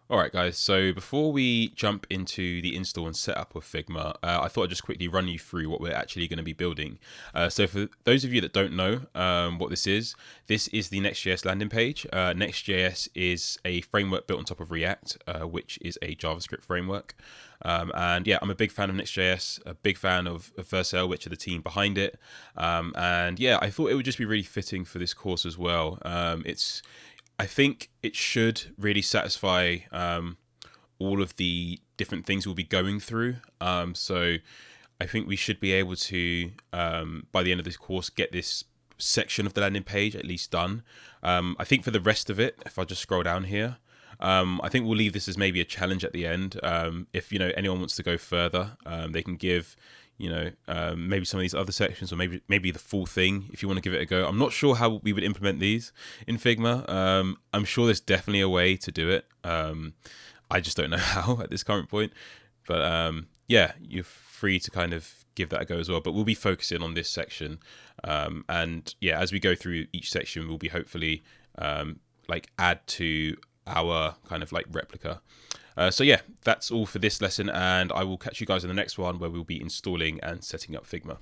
All right, guys. So before we jump into the install and setup of Figma, I thought I'd just quickly run you through what we're actually going to be building. So for those of you that don't know what this is the Next.js landing page. Next.js is a framework built on top of React, which is a JavaScript framework. And yeah, I'm a big fan of Next.js, a big fan of Vercel, which are the team behind it. And yeah, I thought it would just be really fitting for this course as well. I think it should really satisfy all of the different things we'll be going through. So I think we should be able to, by the end of this course, get this section of the landing page at least done. I think for the rest of it, if I just scroll down here, I think we'll leave this as maybe a challenge at the end. If anyone wants to go further, they can give maybe some of these other sections, or maybe the full thing if you want to give it a go. I'm not sure how we would implement these in Figma. I'm sure there's definitely a way to do it. I just don't know how at this current point. But yeah, you're free to kind of give that a go as well. But we'll be focusing on this section. And yeah, as we go through each section, we'll be hopefully add to our kind of like replica. So yeah, that's all for this lesson, and I will catch you guys in the next one where we'll be installing and setting up Figma.